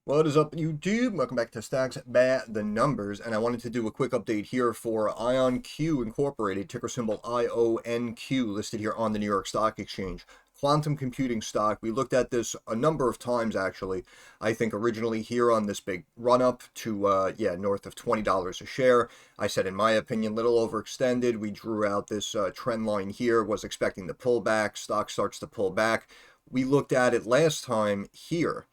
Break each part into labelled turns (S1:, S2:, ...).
S1: What is up, YouTube? Welcome back to Stacks by the Numbers, and I wanted to do a quick update here for IonQ Incorporated, ticker symbol IONQ, listed here on the New York Stock Exchange. Quantum computing stock. We looked at this a number of times, actually. I think originally here on this big run-up to, north of $20 a share. I said, in my opinion, little overextended. We drew out this trend line here, was expecting the pullback. Stock starts to pull back. We looked at it last time here,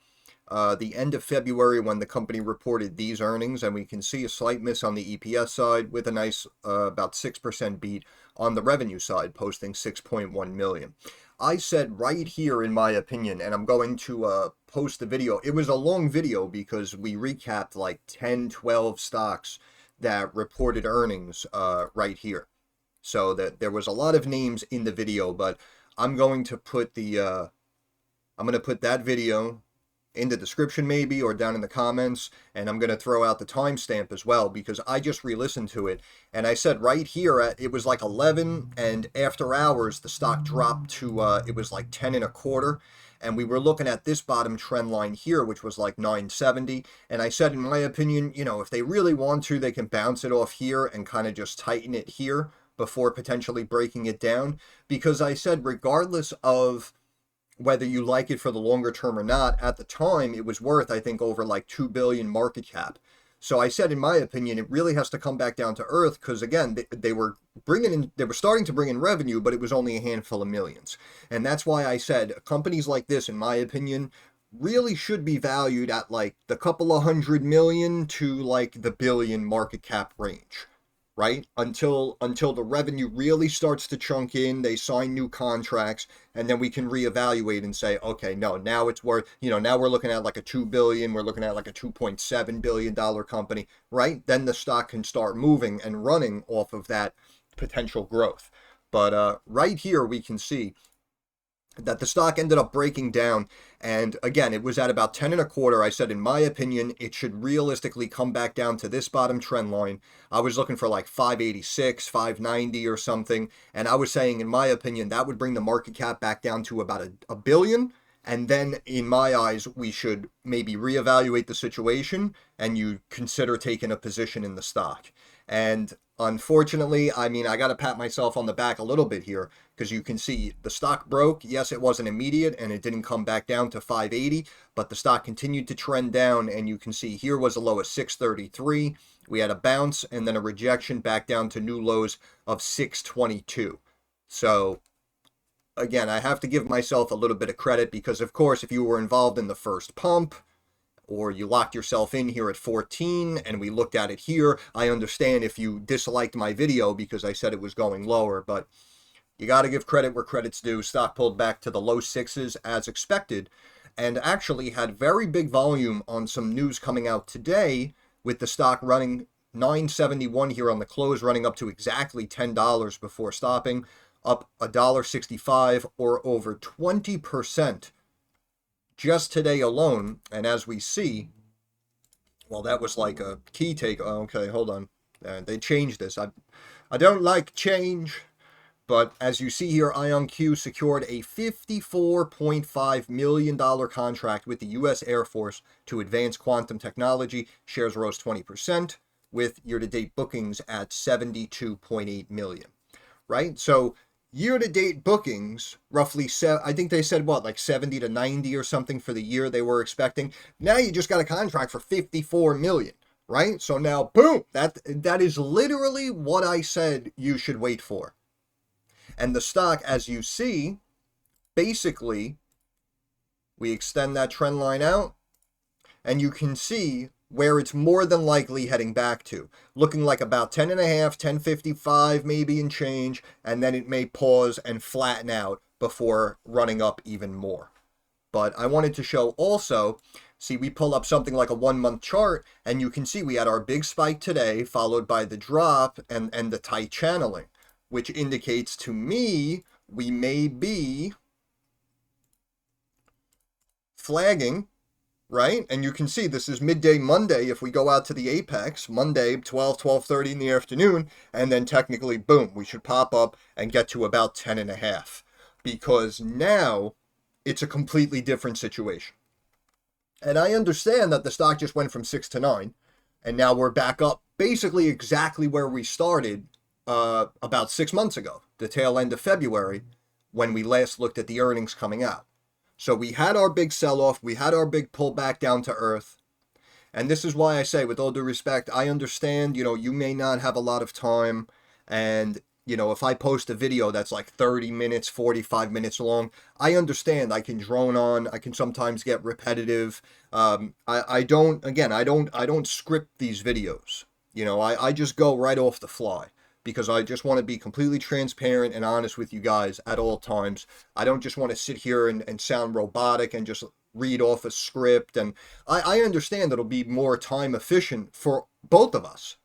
S1: the end of February, when the company reported these earnings, and we can see a slight miss on the EPS side with a nice about 6% beat on the revenue side, posting 6.1 million. I said right here, in my opinion, and I'm going to post the video. It was a long video because we recapped like 10, 12 stocks that reported earnings right here. So that there was a lot of names in the video, but I'm going to put that video in the description maybe, or down in the comments, and I'm going to throw out the timestamp as well because I just re-listened to it, and I said right here it was like 11, and after hours the stock dropped to it was like 10 and a quarter, and we were looking at this bottom trend line here, which was like 970, and I said, in my opinion, if they really want to, they can bounce it off here and kind of just tighten it here before potentially breaking it down, because I said regardless of whether you like it for the longer term or not, at the time it was worth, I think, over like 2 billion market cap. So I said, in my opinion, it really has to come back down to earth, because again, they were starting to bring in revenue, but it was only a handful of millions. And that's why I said companies like this, in my opinion, really should be valued at like the couple of 100 million to like the billion market cap range, right? Until the revenue really starts to chunk in, they sign new contracts, and then we can reevaluate and say, okay, no, now it's worth, now we're looking at like a 2 billion, we're looking at like a 2.7 billion dollar company, right? Then the stock can start moving and running off of that potential growth. But right here we can see that the stock ended up breaking down, and again, it was at about 10 and a quarter. I said, in my opinion, it should realistically come back down to this bottom trend line. I was looking for like 586, 590 or something, and I was saying, in my opinion, that would bring the market cap back down to about a billion. And then, in my eyes, we should maybe reevaluate the situation and you consider taking a position in the stock. And unfortunately, I mean, I got to pat myself on the back a little bit here, because you can see the stock broke. Yes, it wasn't immediate and it didn't come back down to 580, but the stock continued to trend down, and you can see here was a low of 633. We had a bounce and then a rejection back down to new lows of 622. So again, I have to give myself a little bit of credit, because of course, if you were involved in the first pump, or you locked yourself in here at 14 and we looked at it here, I understand if you disliked my video because I said it was going lower, but you got to give credit where credit's due. Stock pulled back to the low sixes as expected, and actually had very big volume on some news coming out today, with the stock running 971 here on the close, running up to exactly $10 before stopping, up $1.65 or over 20% just today alone. And as we see, well, that was like a key take. Oh, okay, hold on. They changed this. I don't like change. But as you see here, IonQ secured a $54.5 million contract with the U.S. Air Force to advance quantum technology. Shares rose 20%, with year-to-date bookings at 72.8 million. Right? So year-to-date bookings, roughly, I think they said, what, like 70 to 90 or something for the year they were expecting. Now you just got a contract for 54 million, right? So now, boom, that is literally what I said you should wait for. And the stock, as you see, basically, we extend that trend line out, and you can see where it's more than likely heading back to, looking like about 10 and a half, 1055 maybe and change, and then it may pause and flatten out before running up even more. But I wanted to show also, see, we pull up something like a 1 month chart, and you can see we had our big spike today, followed by the drop and the tight channeling, which indicates to me we may be flagging, right? And you can see this is midday Monday. If we go out to the apex, Monday, 12:30 in the afternoon, and then technically, boom, we should pop up and get to about 10 and a half, because now it's a completely different situation. And I understand that the stock just went from 6 to 9, and now we're back up basically exactly where we started about 6 months ago, the tail end of February, when we last looked at the earnings coming out. So we had our big sell-off, we had our big pullback down to earth, and this is why I say, with all due respect, I understand, you may not have a lot of time, and, if I post a video that's like 30 minutes, 45 minutes long, I understand I can drone on, I can sometimes get repetitive. I don't script these videos. I just go right off the fly because I just want to be completely transparent and honest with you guys at all times. I don't just want to sit here and sound robotic and just read off a script. And I understand it'll be more time efficient for both of us,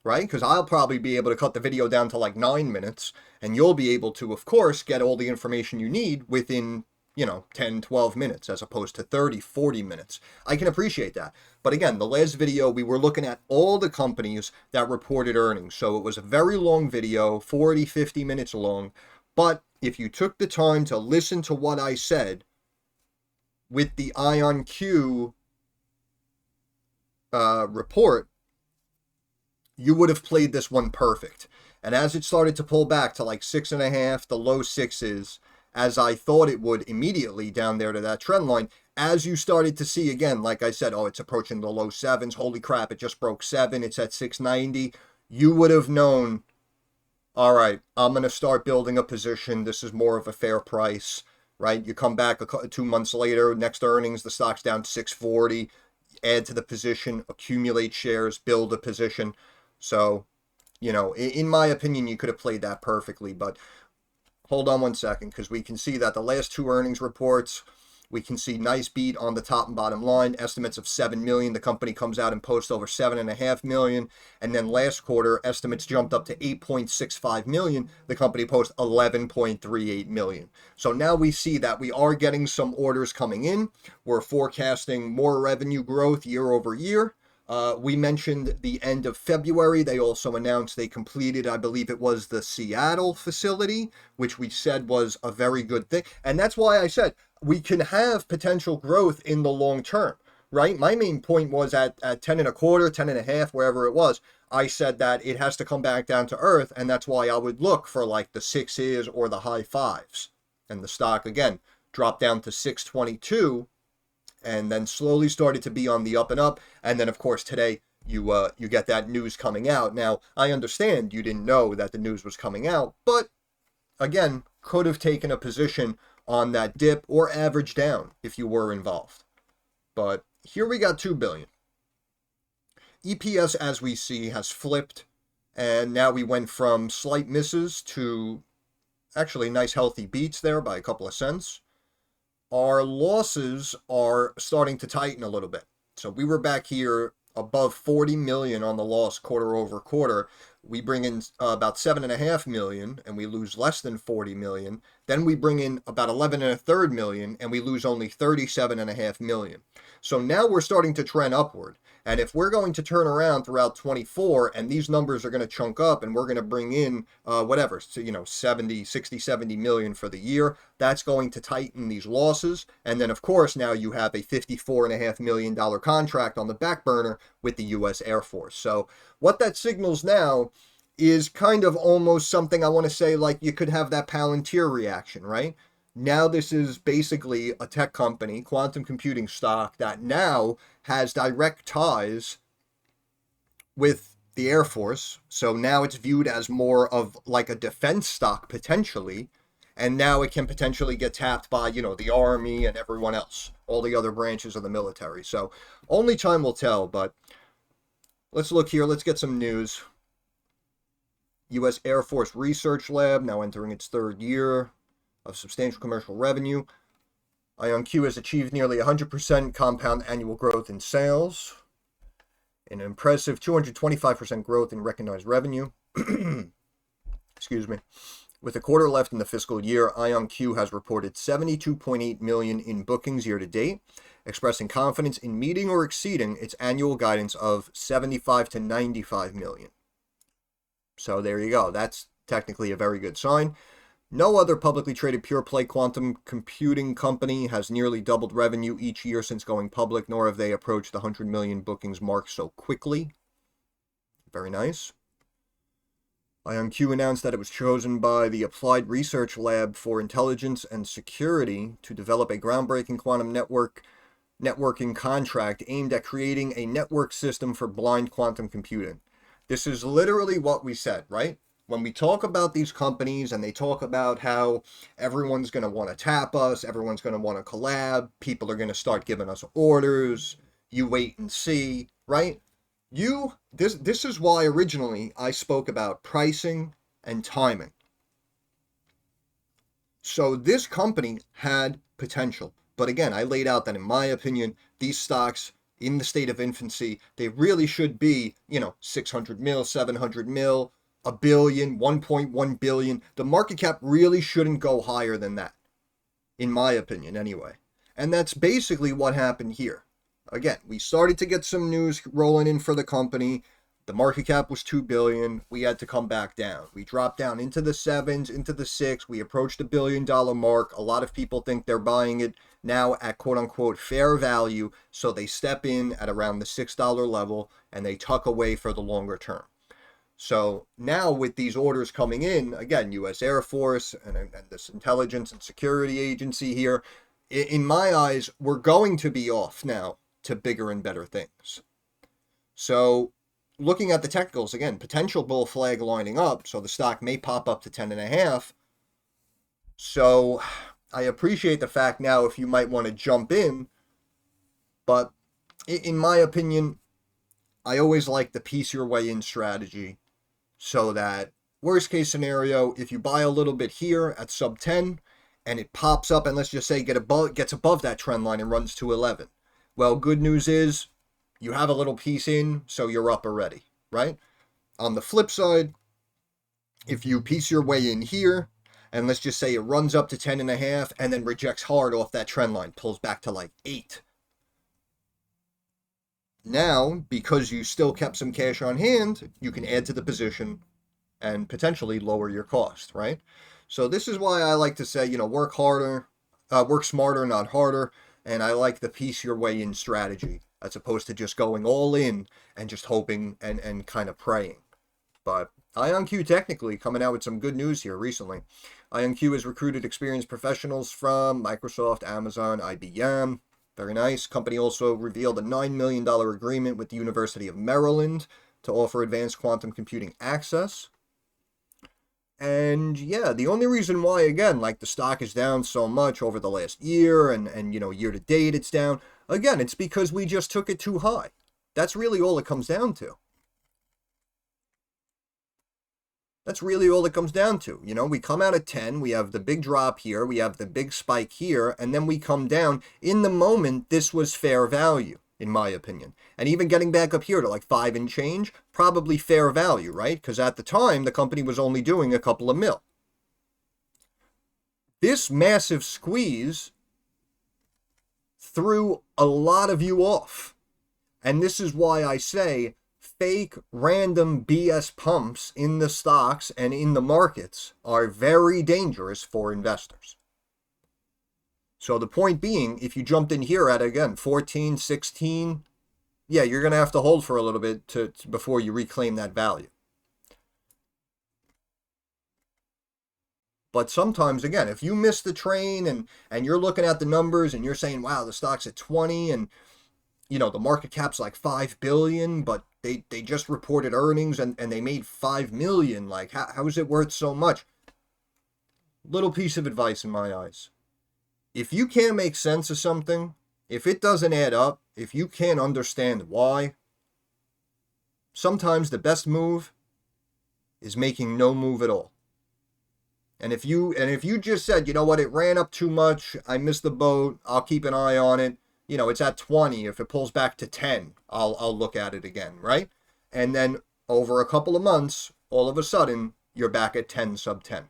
S1: right? Because I'll probably be able to cut the video down to like 9 minutes, and you'll be able to, of course, get all the information you need within 10, 12 minutes as opposed to 30, 40 minutes. I can appreciate that. But again, the last video, we were looking at all the companies that reported earnings. So it was a very long video, 40, 50 minutes long. But if you took the time to listen to what I said with the IonQ report, you would have played this one perfect. And as it started to pull back to like 6.5, the low sixes, as I thought it would immediately down there to that trend line, as you started to see again, like I said, it's approaching the low sevens. Holy crap, it just broke 7. It's at 690. You would have known, all right, I'm going to start building a position. This is more of a fair price, right? You come back 2 months later, next earnings, the stock's down to 640. Add to the position, accumulate shares, build a position. So, in my opinion, you could have played that perfectly. But hold on one second, because we can see that the last 2 earnings reports, we can see nice beat on the top and bottom line, estimates of 7 million. The company comes out and posts over 7.5 million. And then last quarter, estimates jumped up to 8.65 million. The company posts 11.38 million. So now we see that we are getting some orders coming in. We're forecasting more revenue growth year over year. We mentioned the end of February. They also announced they completed, I believe it was the Seattle facility, which we said was a very good thing. And that's why I said we can have potential growth in the long term, right? My main point was at 10.25, 10.5, wherever it was. I said that it has to come back down to earth, and that's why I would look for like the 6s or the high 5s. And the stock, again, dropped down to 622. And then slowly started to be on the up and up. And then, of course, today you get that news coming out. Now, I understand you didn't know that the news was coming out, but again, could have taken a position on that dip or average down if you were involved. But here we got 2 billion. EPS, as we see, has flipped, and now we went from slight misses to actually nice healthy beats there by a couple of cents. Our losses are starting to tighten a little bit. So we were back here above 40 million on the loss quarter over quarter. We bring in about 7.5 million and we lose less than 40 million. Then we bring in about 11.3 million and we lose only 37.5 million. So now we're starting to trend upward. And if we're going to turn around throughout 24 and these numbers are going to chunk up and we're going to bring in whatever, so, 70, 60, 70 million for the year, that's going to tighten these losses. And then, of course, now you have a $54.5 million contract on the back burner with the U.S. Air Force. So what that signals now is kind of almost something I want to say like you could have that Palantir reaction, right? Now this is basically a tech company, quantum computing stock, that now has direct ties with the Air Force. So now it's viewed as more of like a defense stock potentially. And now it can potentially get tapped by, the Army and everyone else, all the other branches of the military. So only time will tell, but let's look here. Let's get some news. U.S. Air Force Research Lab now entering its 3rd year of substantial commercial revenue. IonQ has achieved nearly 100% compound annual growth in sales, an impressive 225% growth in recognized revenue. Excuse me. With a quarter left in the fiscal year, IonQ has reported 72.8 million in bookings year to date, expressing confidence in meeting or exceeding its annual guidance of 75 to 95 million. So there you go. That's technically a very good sign. No other publicly traded pure-play quantum computing company has nearly doubled revenue each year since going public, nor have they approached the 100 million bookings mark so quickly. Very nice. IonQ announced that it was chosen by the Applied Research Lab for Intelligence and Security to develop a groundbreaking quantum networking contract aimed at creating a network system for blind quantum computing. This is literally what we said, right? When we talk about these companies and they talk about how everyone's going to want to tap us, everyone's going to want to collab, people are going to start giving us orders, you wait and see, right? This is why originally I spoke about pricing and timing. So this company had potential. But again, I laid out that in my opinion, these stocks in the state of infancy, they really should be, 600 mil, 700 mil, a billion, 1.1 billion. The market cap really shouldn't go higher than that, in my opinion anyway. And that's basically what happened here. Again, we started to get some news rolling in for the company. The market cap was 2 billion. We had to come back down. We dropped down into the 7s, into the 6. We approached the $1 billion mark. A lot of people think they're buying it now at quote unquote fair value. So they step in at around the $6 level and they tuck away for the longer term. So now with these orders coming in, again, U.S. Air Force and this intelligence and security agency here, in my eyes, we're going to be off now to bigger and better things. So looking at the technicals, again, potential bull flag lining up, so the stock may pop up to 10.5. So I appreciate the fact now if you might want to jump in, but in my opinion, I always like the piece your way in strategy, so that worst case scenario, if you buy a little bit here at sub 10 and it pops up and let's just say gets above that trend line and runs to 11. Well, good news is you have a little piece in, so you're up already, right? On the flip side, if you piece your way in here, and let's just say it runs up to 10.5 and then rejects hard off that trend line, pulls back to like 8. Now, because you still kept some cash on hand, you can add to the position and potentially lower your cost, right? So this is why I like to say, work smarter, not harder. And I like the piece your way in strategy as opposed to just going all in and just hoping and kind of praying. But IonQ technically coming out with some good news here recently. IonQ has recruited experienced professionals from Microsoft, Amazon, IBM. Very nice. Company also revealed a $9 million agreement with the University of Maryland to offer advanced quantum computing access. And yeah, the only reason why, again, like the stock is down so much over the last year and year to date it's down, again, it's because we just took it too high. That's really all it comes down to. That's really all it comes down to. We come out at 10, we have the big drop here, we have the big spike here, and then we come down. In the moment, this was fair value, in my opinion. And even getting back up here to like 5 and change, probably fair value, right? Because at the time, the company was only doing a couple of mil. This massive squeeze threw a lot of you off. And this is why I say fake random BS pumps in the stocks and in the markets are very dangerous for investors. So the point being, if you jumped in here at, again, 14, 16, yeah, you're going to have to hold for a little bit before you reclaim that value. But sometimes, again, if you miss the train and you're looking at the numbers and you're saying, wow, the stock's at 20 and, the market cap's like 5 billion, but they just reported earnings and they made 5 million. Like, how is it worth so much? Little piece of advice in my eyes. If you can't make sense of something, if it doesn't add up, if you can't understand why, sometimes the best move is making no move at all. And if you just said, you know what, it ran up too much, I missed the boat, I'll keep an eye on it, it's at 20, if it pulls back to 10, I'll look at it again, right? And then over a couple of months, all of a sudden, you're back at 10 sub 10.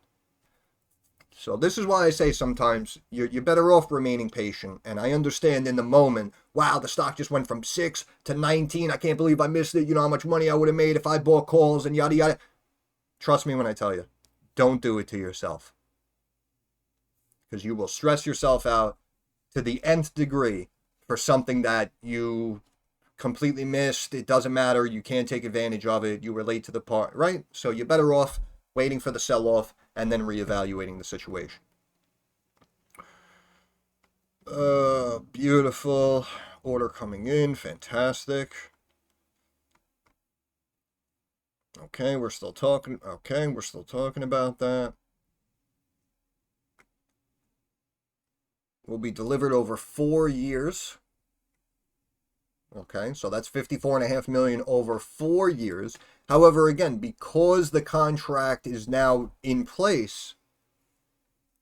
S1: So this is why I say sometimes you're better off remaining patient. And I understand in the moment, wow, the stock just went from 6 to 19. I can't believe I missed it. You know how much money I would have made if I bought calls and yada, yada. Trust me when I tell you, don't do it to yourself. because you will stress yourself out to the nth degree for something that you completely missed. It doesn't matter. You can't take advantage of it. You were late to the part, right? So you're better off waiting for the sell-off and then reevaluating the situation. Beautiful. Order coming in. Fantastic. Okay, we're still talking. Okay, we're still talking about that. Will be delivered over 4 years. Okay, so that's 54.5 million over 4 years. However, again, because the contract is now in place,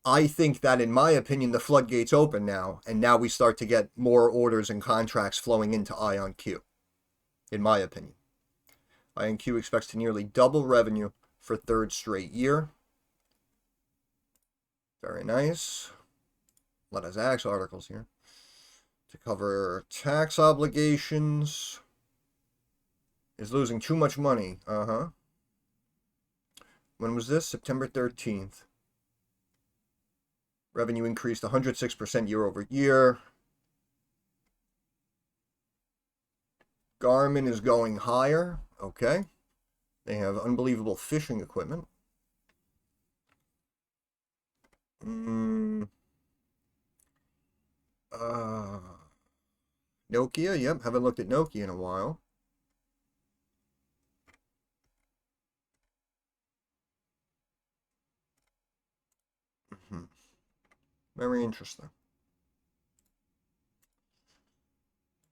S1: I think that, in my opinion, the floodgates open now, and now we start to get more orders and contracts flowing into IonQ, in my opinion. IonQ expects to nearly double revenue for third straight year. Very nice. Let us ask articles here. To cover tax obligations. Is losing too much money. When was this? September 13th. Revenue increased 106% year over year. Garmin is going higher. Okay. They have unbelievable fishing equipment. Nokia, yep, haven't looked at Nokia in a while. Very interesting.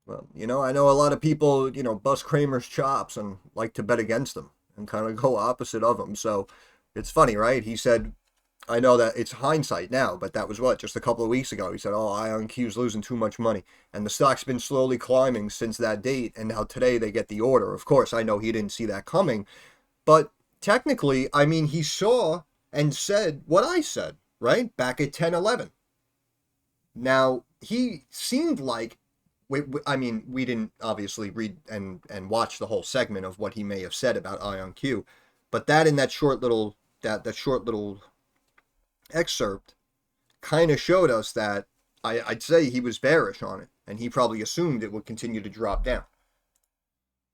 S1: Well, I know a lot of people, bust Kramer's chops and like to bet against him and kind of go opposite of him. So it's funny, right? He said, I know that it's hindsight now, but that was just a couple of weeks ago. He said, oh, IonQ's losing too much money. And the stock's been slowly climbing since that date. And now today they get the order. Of course, I know he didn't see that coming. But technically, I mean, he saw and said what I said, right? Back at 10-11. Now, he seemed like, we didn't obviously read and watch the whole segment of what he may have said about IonQ. But that in that short little excerpt kind of showed us that I'd say he was bearish on it, and he probably assumed it would continue to drop down.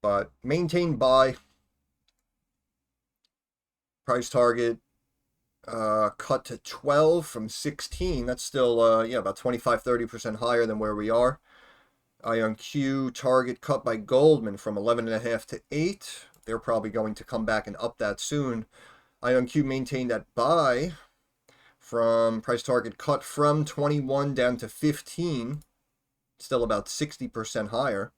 S1: But maintained buy. Price target cut to 12 from 16. That's still about 25-30% higher than where we are. IonQ target cut by Goldman from 11.5 to 8. They're probably going to come back and up that soon. IonQ maintained that buy from price target cut from 21 down to 15. Still about 60% higher.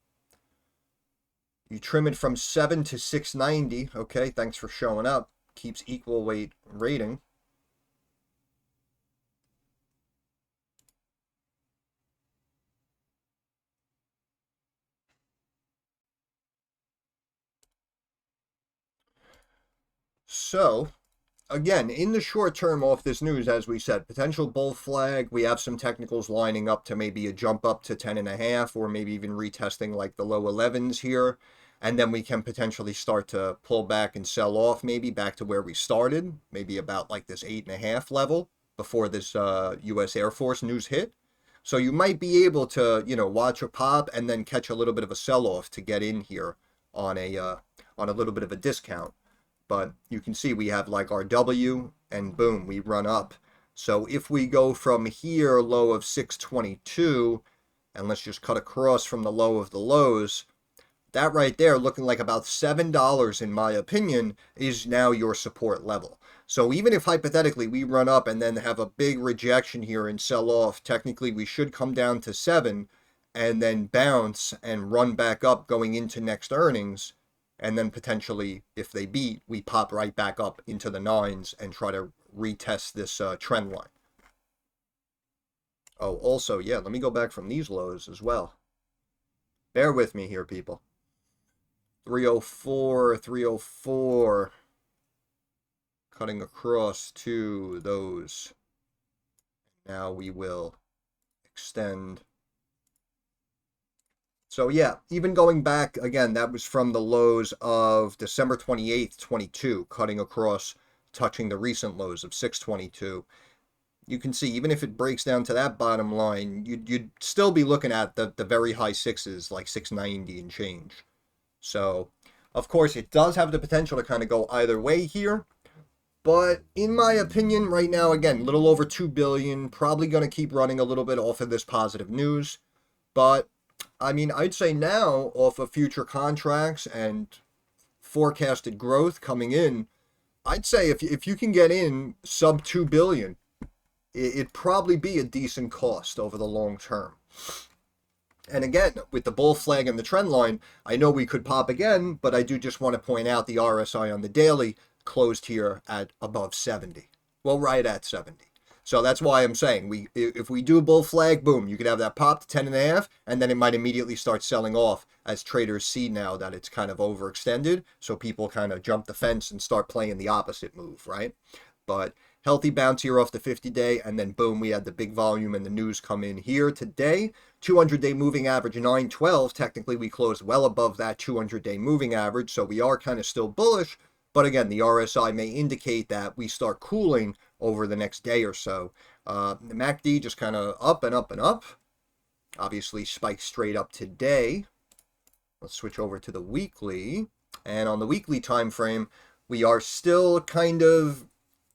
S1: You trim it from 7 to 690. Okay, thanks for showing up. Keeps equal weight rating. So, again, in the short term off this news, as we said, potential bull flag. We have some technicals lining up to maybe a jump up to 10.5, or maybe even retesting like the low 11s here. And then we can potentially start to pull back and sell off, maybe back to where we started, maybe about like this 8.5 level before this U.S. Air Force news hit. So you might be able to, watch a pop and then catch a little bit of a sell-off to get in here on a little bit of a discount. But you can see we have like our W, and boom, we run up. So if we go from here, low of 622, and let's just cut across from the low of the lows, that right there, looking like about $7, in my opinion, is now your support level. So even if hypothetically we run up and then have a big rejection here and sell off, technically we should come down to 7 and then bounce and run back up going into next earnings. And then potentially, if they beat, we pop right back up into the 9s and try to retest this trend line. Oh, also, yeah, let me go back from these lows as well. Bear with me here, people. 304, 304. Cutting across to those. Now we will extend. So yeah, even going back, again, that was from the lows of December 28th, 22, cutting across, touching the recent lows of 622. you can see even if it breaks down to that bottom line, you'd still be looking at the very high sixes, like 690 and change. So, of course, it does have the potential to kind of go either way here. But in my opinion, right now, again, a little over 2 billion, probably going to keep running a little bit off of this positive news. But I mean, I'd say now, off of future contracts and forecasted growth coming in, I'd say if you can get in sub 2 billion, it'd probably be a decent cost over the long term. And again, with the bull flag and the trend line, I know we could pop again, but I do just want to point out the RSI on the daily closed here at above 70. Well, right at 70. So that's why I'm saying if we do a bull flag, boom, you could have that pop to 10.5, and then it might immediately start selling off as traders see now that it's kind of overextended. So people kind of jump the fence and start playing the opposite move, right? But healthy bounce here off the 50-day, and then boom, we had the big volume and the news come in here today. 200-day moving average 912. Technically, we closed well above that 200-day moving average, so we are kind of still bullish. But again, the RSI may indicate that we start cooling over the next day or so. The MACD just kind of up and up and up. Obviously, spiked straight up today. Let's switch over to the weekly. And on the weekly time frame, we are still kind of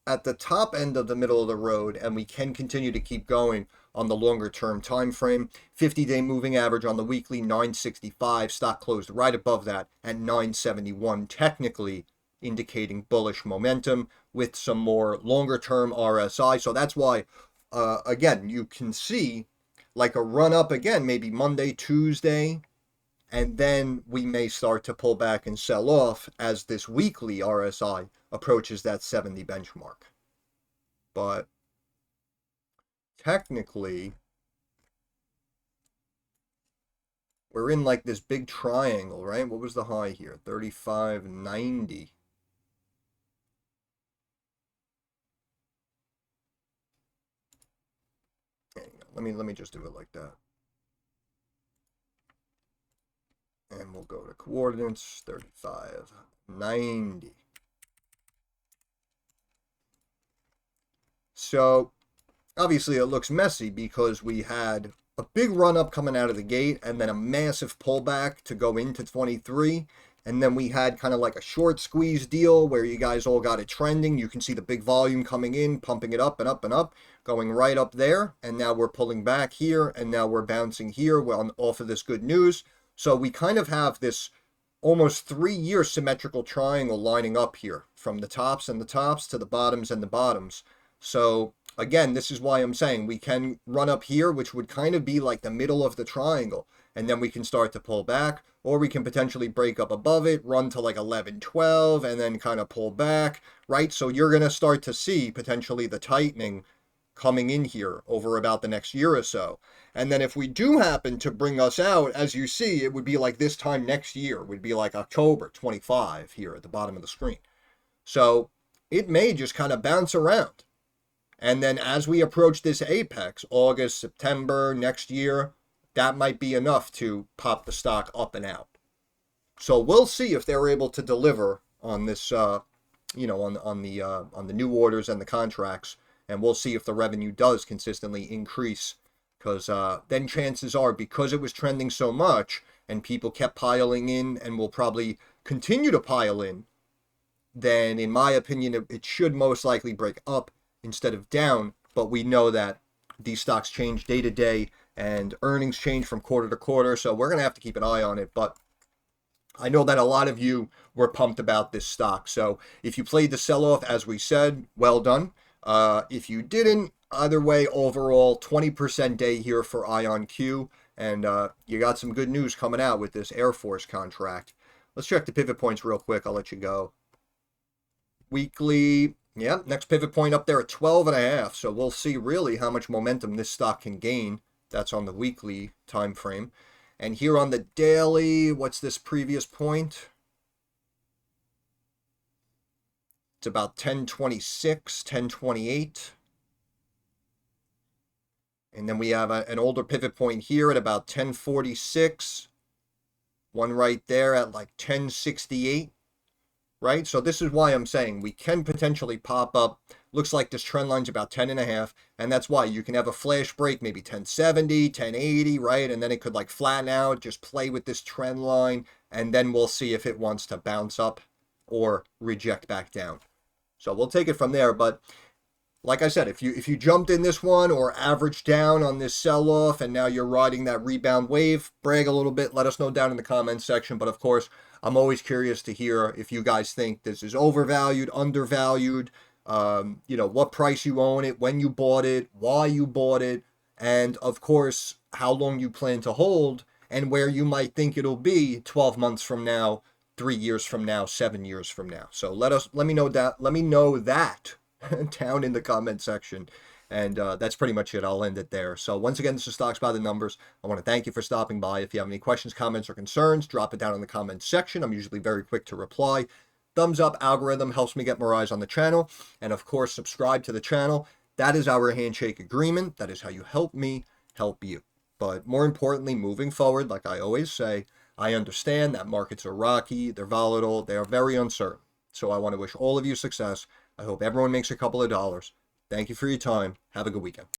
S1: at the top end of the middle of the road, and we can continue to keep going on the longer term time frame. 50-day moving average on the weekly 965. Stock closed right above that at 971, technically indicating bullish momentum with some more longer term RSI. So that's why again, you can see like a run up again, maybe Monday, Tuesday, and then we may start to pull back and sell off as this weekly RSI approaches that 70 benchmark. But technically, we're in like this big triangle, right? What was the high here? 35.90. Let me just do it like that. And we'll go to coordinates, 35.90. So obviously it looks messy because we had a big run up coming out of the gate and then a massive pullback to go into 23. And then we had kind of like a short squeeze deal where you guys all got it trending. You can see the big volume coming in, pumping it up and up and up, going right up there. And now we're pulling back here, and now we're bouncing here off of this good news. So we kind of have this almost 3-year symmetrical triangle lining up here from the tops and the tops to the bottoms and the bottoms. So again, this is why I'm saying we can run up here, which would kind of be like the middle of the triangle. And then we can start to pull back, or we can potentially break up above it, run to like 11-12, and then kind of pull back, right? So you're going to start to see potentially the tightening coming in here over about the next year or so. And then if we do happen to bring us out, as you see, it would be like this time next year, would be like October 25 here at the bottom of the screen. So it may just kind of bounce around. And then as we approach this apex, August, September, next year, that might be enough to pop the stock up and out. So we'll see if they're able to deliver on this, on the new orders and the contracts, and we'll see if the revenue does consistently increase. Because then chances are, because it was trending so much and people kept piling in and will probably continue to pile in, then in my opinion, it should most likely break up instead of down. But we know that these stocks change day to day and earnings change from quarter to quarter, so we're going to have to keep an eye on it. But I know that a lot of you were pumped about this stock. So if you played the sell-off, as we said, well done. If you didn't, either way, overall, 20% day here for IonQ. And you got some good news coming out with this Air Force contract. Let's check the pivot points real quick. I'll let you go. Weekly, yeah, next pivot point up there at 12.5. So we'll see really how much momentum this stock can gain. That's on the weekly time frame. And here on the daily, what's this previous point? It's about 1026, 1028. And then we have an older pivot point here at about 1046. One right there at like 1068. Right? So this is why I'm saying we can potentially pop up looks like this trend line's about 10.5, and that's why you can have a flash break, maybe 1070, 1080, right? And then it could like flatten out, just play with this trend line, and then we'll see if it wants to bounce up or reject back down. So we'll take it from there. But like I said, if you jumped in this one or averaged down on this sell-off and now you're riding that rebound wave, brag a little bit, let us know down in the comments section. But of course, I'm always curious to hear if you guys think this is overvalued, undervalued, what price you own it, when you bought it, why you bought it, and of course, how long you plan to hold and where you might think it'll be 12 months from now, 3 years from now, 7 years from now. So let me know that down in the comment section. And that's pretty much it. I'll end it there. So once again, this is Stocks by the Numbers. I want to thank you for stopping by. If you have any questions, comments, or concerns, drop it down in the comments section. I'm usually very quick to reply. Thumbs up algorithm helps me get more eyes on the channel. And of course, subscribe to the channel. That is our handshake agreement. That is how you help me help you. But more importantly, moving forward, like I always say, I understand that markets are rocky, they're volatile, they are very uncertain. So I want to wish all of you success. I hope everyone makes a couple of dollars. Thank you for your time. Have a good weekend.